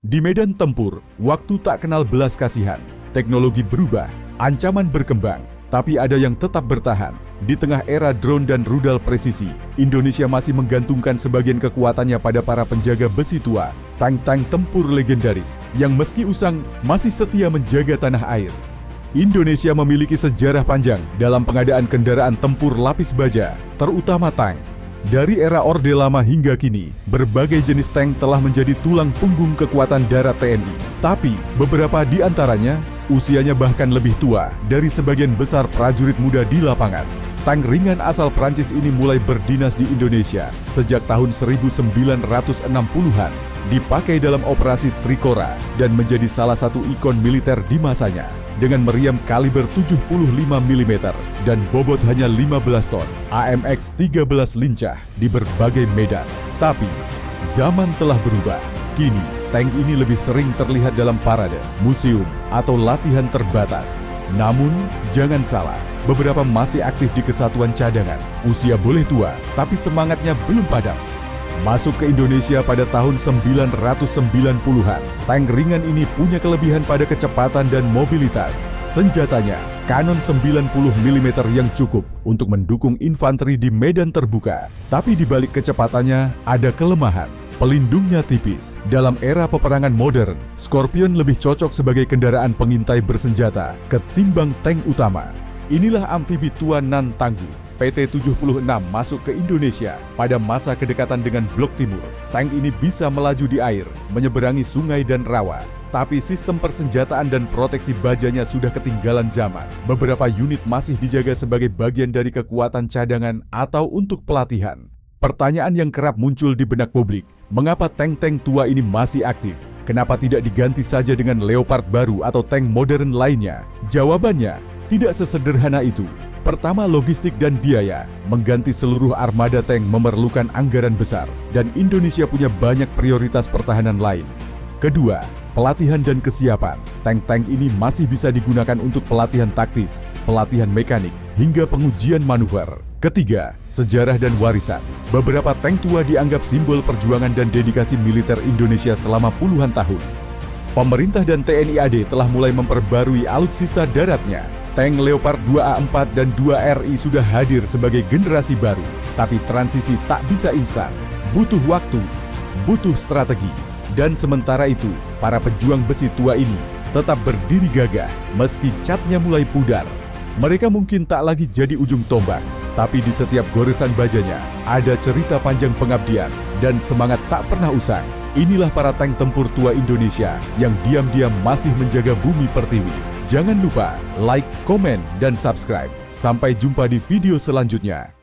Di medan tempur, waktu tak kenal belas kasihan. Teknologi berubah, ancaman berkembang, tapi ada yang tetap bertahan. Di tengah era drone dan rudal presisi, Indonesia masih menggantungkan sebagian kekuatannya pada para penjaga besi tua, tank-tank tempur legendaris yang meski usang masih setia menjaga tanah air. Indonesia memiliki sejarah panjang dalam pengadaan kendaraan tempur lapis baja, terutama tank. Dari era Orde Lama hingga kini, berbagai jenis tank telah menjadi tulang punggung kekuatan darat TNI. Tapi, beberapa di antaranya usianya bahkan lebih tua dari sebagian besar prajurit muda di lapangan. Tank ringan asal Prancis ini mulai berdinas di Indonesia sejak tahun 1960-an, dipakai dalam operasi Trikora dan menjadi salah satu ikon militer di masanya. Dengan meriam kaliber 75 mm dan bobot hanya 15 ton, AMX 13 lincah di berbagai medan. Tapi, zaman telah berubah. Kini, tank ini lebih sering terlihat dalam parade, museum, atau latihan terbatas. Namun, jangan salah, beberapa masih aktif di kesatuan cadangan. Usia boleh tua, tapi semangatnya belum padam. Masuk ke Indonesia pada tahun 1990-an, tank ringan ini punya kelebihan pada kecepatan dan mobilitas. Senjatanya, kanon 90 mm yang cukup untuk mendukung infanteri di medan terbuka. Tapi di balik kecepatannya, ada kelemahan. Pelindungnya tipis. Dalam era peperangan modern, Scorpion lebih cocok sebagai kendaraan pengintai bersenjata ketimbang tank utama. Inilah amfibi tua nan tangguh. PT-76 masuk ke Indonesia pada masa kedekatan dengan Blok Timur. Tank ini bisa melaju di air, menyeberangi sungai dan rawa. Tapi sistem persenjataan dan proteksi bajanya sudah ketinggalan zaman. Beberapa unit masih dijaga sebagai bagian dari kekuatan cadangan atau untuk pelatihan. Pertanyaan yang kerap muncul di benak publik, mengapa tank-tank tua ini masih aktif? Kenapa tidak diganti saja dengan Leopard baru atau tank modern lainnya? Jawabannya, tidak sesederhana itu. Pertama, logistik dan biaya. Mengganti seluruh armada tank memerlukan anggaran besar, dan Indonesia punya banyak prioritas pertahanan lain. Kedua, pelatihan dan kesiapan. Tank-tank ini masih bisa digunakan untuk pelatihan taktis, pelatihan mekanik, hingga pengujian manuver. Ketiga, sejarah dan warisan. Beberapa tank tua dianggap simbol perjuangan dan dedikasi militer Indonesia selama puluhan tahun. Pemerintah dan TNI AD telah mulai memperbarui alutsista daratnya. Tank Leopard 2A4 dan 2RI sudah hadir sebagai generasi baru. Tapi transisi tak bisa instan. Butuh waktu, butuh strategi. Dan sementara itu, para pejuang besi tua ini tetap berdiri gagah meski catnya mulai pudar. Mereka mungkin tak lagi jadi ujung tombak, tapi di setiap goresan bajanya ada cerita panjang pengabdian dan semangat tak pernah usang. Inilah para tank tempur tua Indonesia yang diam-diam masih menjaga bumi pertiwi. Jangan lupa like, komen, dan subscribe. Sampai jumpa di video selanjutnya.